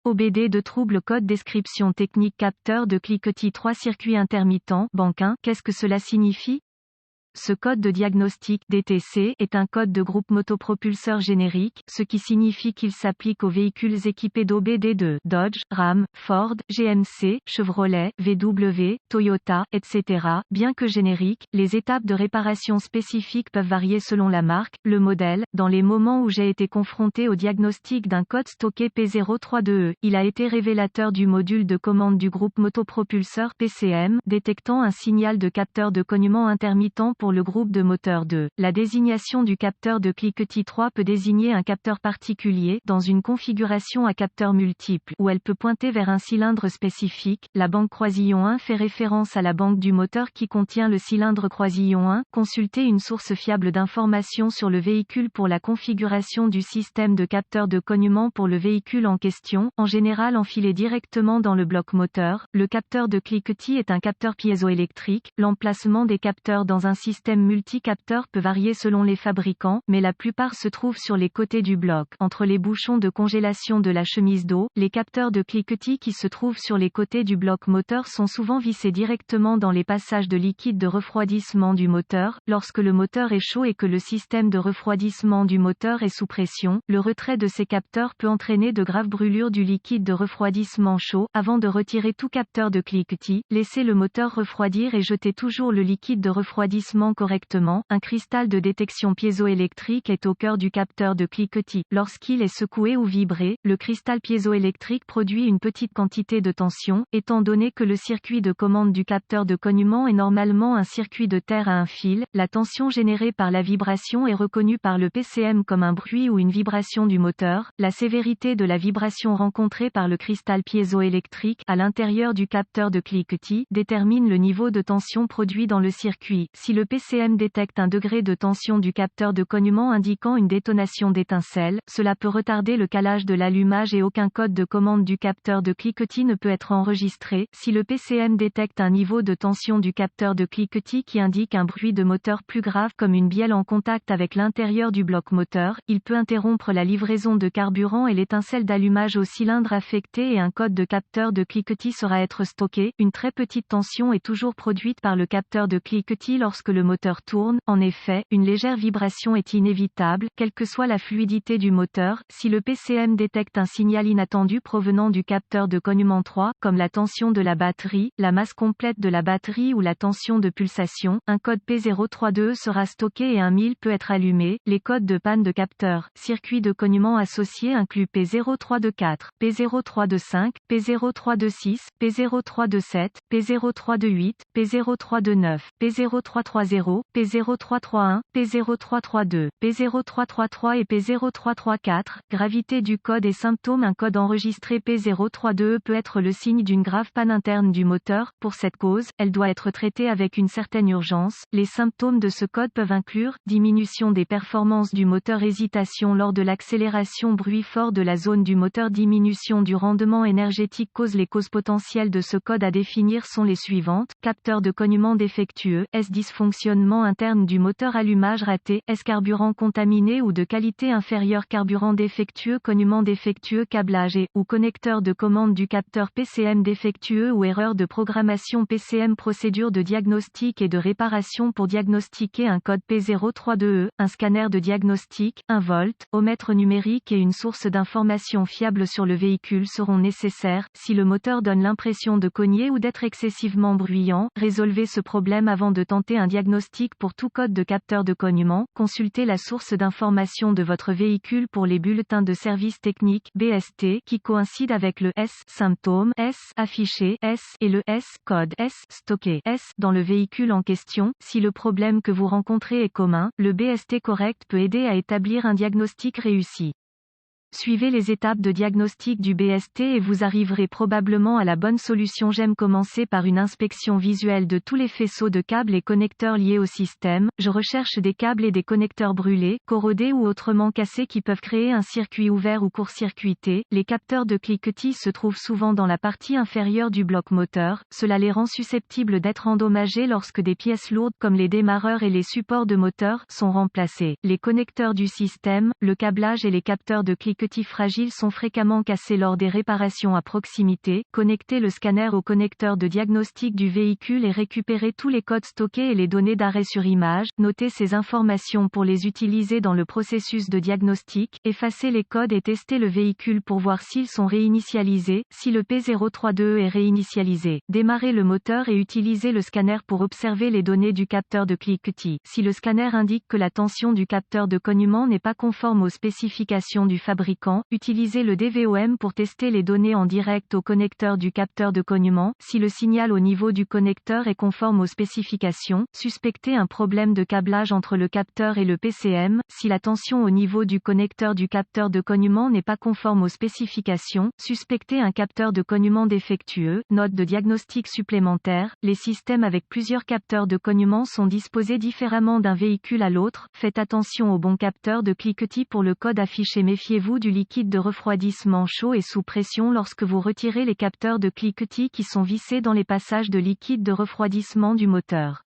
OBD de trouble code description technique capteur de cliquetis 3 circuits intermittents, banque 1. Qu'est-ce que cela signifie? Ce code de diagnostic DTC est un code de groupe motopropulseur générique, ce qui signifie qu'il s'applique aux véhicules équipés d'OBD de Dodge, Ram, Ford, GMC, Chevrolet, VW, Toyota, etc. Bien que génériques, les étapes de réparation spécifiques peuvent varier selon la marque, le modèle. Dans les moments où j'ai été confronté au diagnostic d'un code stocké P032E, il a été révélateur du module de commande du groupe motopropulseur PCM, détectant un signal de capteur de cognement intermittent pour le groupe de moteur 2. La désignation du capteur de cliquetis 3 peut désigner un capteur particulier, dans une configuration à capteurs multiples, où elle peut pointer vers un cylindre spécifique. La banque croisillon 1 fait référence à la banque du moteur qui contient le cylindre croisillon 1. Consultez une source fiable d'informations sur le véhicule pour la configuration du système de capteur de cognement pour le véhicule en question, en général enfilé directement dans le bloc moteur. Le capteur de cliquetis est un capteur piézoélectrique. L'emplacement des capteurs dans un système multi-capteur peut varier selon les fabricants, mais la plupart se trouvent sur les côtés du bloc, entre les bouchons de congélation de la chemise d'eau. Les capteurs de cliquetis qui se trouvent sur les côtés du bloc moteur sont souvent vissés directement dans les passages de liquide de refroidissement du moteur. Lorsque le moteur est chaud et que le système de refroidissement du moteur est sous pression, le retrait de ces capteurs peut entraîner de graves brûlures du liquide de refroidissement chaud. Avant de retirer tout capteur de cliquetis, laissez le moteur refroidir et jetez toujours le liquide de refroidissement correctement. Un cristal de détection piézoélectrique est au cœur du capteur de cliquetis. Lorsqu'il est secoué ou vibré, le cristal piézoélectrique produit une petite quantité de tension. Étant donné que le circuit de commande du capteur de cognement est normalement un circuit de terre à un fil, la tension générée par la vibration est reconnue par le PCM comme un bruit ou une vibration du moteur. La sévérité de la vibration rencontrée par le cristal piézoélectrique à l'intérieur du capteur de cliquetis détermine le niveau de tension produit dans le circuit. Si le PCM détecte un degré de tension du capteur de cognement indiquant une détonation d'étincelle, cela peut retarder le calage de l'allumage et aucun code de commande du capteur de cliquetis ne peut être enregistré. Si le PCM détecte un niveau de tension du capteur de cliquetis qui indique un bruit de moteur plus grave comme une bielle en contact avec l'intérieur du bloc moteur, il peut interrompre la livraison de carburant et l'étincelle d'allumage au cylindre affecté et un code de capteur de cliquetis sera être stocké. Une très petite tension est toujours produite par le capteur de cliquetis lorsque le moteur tourne. En effet, une légère vibration est inévitable, quelle que soit la fluidité du moteur. Si le PCM détecte un signal inattendu provenant du capteur de cognement 3, comme la tension de la batterie, la masse complète de la batterie ou la tension de pulsation, un code P032 sera stocké et un 1000 peut être allumé. Les codes de panne de capteur, circuit de cognement associé incluent P0324, P0325, P0326, P0327, P0328, P0329, P0330, P0331, P0332, P0333 et P0334. Gravité du code et symptômes. Un code enregistré P032 peut être le signe d'une grave panne interne du moteur. Pour cette cause, elle doit être traitée avec une certaine urgence. Les symptômes de ce code peuvent inclure diminution des performances du moteur, hésitation lors de l'accélération, bruit fort de la zone du moteur, diminution du rendement énergétique. Les causes potentielles de ce code à définir sont les suivantes: capteur de cognement défectueux, dysfonctionnement interne du moteur, allumage raté, carburant contaminé ou de qualité inférieure, carburant défectueux, cognement défectueux, câblage et ou connecteur de commande du capteur PCM défectueux ou erreur de programmation PCM. Procédure de diagnostic et de réparation. Pour diagnostiquer un code P032E, un scanner de diagnostic, un voltomètre numérique et une source d'information fiable sur le véhicule seront nécessaires. Si le moteur donne l'impression de cogner ou d'être excessivement bruyant, résolvez ce problème avant de tenter un diagnostic pour tout code de capteur de cognement. Consultez la source d'information de votre véhicule pour les bulletins de service technique BST qui coïncident avec le S symptôme S affiché S et le S code S stocké S dans le véhicule en question. Si le problème que vous rencontrez est commun, le BST correct peut aider à établir un diagnostic réussi. Suivez les étapes de diagnostic du BST et vous arriverez probablement à la bonne solution. J'aime commencer par une inspection visuelle de tous les faisceaux de câbles et connecteurs liés au système. Je recherche des câbles et des connecteurs brûlés, corrodés ou autrement cassés qui peuvent créer un circuit ouvert ou court-circuité. Les capteurs de cliquetis se trouvent souvent dans la partie inférieure du bloc moteur. Cela les rend susceptibles d'être endommagés lorsque des pièces lourdes comme les démarreurs et les supports de moteur sont remplacés. Les connecteurs du système, le câblage et les capteurs de cliquetis cliquetis fragiles sont fréquemment cassés lors des réparations à proximité. Connectez le scanner au connecteur de diagnostic du véhicule et récupérez tous les codes stockés et les données d'arrêt sur image. Notez ces informations pour les utiliser dans le processus de diagnostic. Effacez les codes et testez le véhicule pour voir s'ils sont réinitialisés. Si le P032E est réinitialisé, démarrez le moteur et utilisez le scanner pour observer les données du capteur de cliquetis. Si le scanner indique que la tension du capteur de cognement n'est pas conforme aux spécifications du fabricant, utilisez le DVOM pour tester les données en direct au connecteur du capteur de cognement. Si le signal au niveau du connecteur est conforme aux spécifications, suspectez un problème de câblage entre le capteur et le PCM. Si la tension au niveau du connecteur du capteur de cognement n'est pas conforme aux spécifications, suspectez un capteur de cognement défectueux. Note de diagnostic supplémentaire: les systèmes avec plusieurs capteurs de cognement sont disposés différemment d'un véhicule à l'autre. Faites attention au bon capteur de cliquetis pour le code affiché. Méfiez-vous du liquide de refroidissement chaud et sous pression lorsque vous retirez les capteurs de cliquetis qui sont vissés dans les passages de liquide de refroidissement du moteur.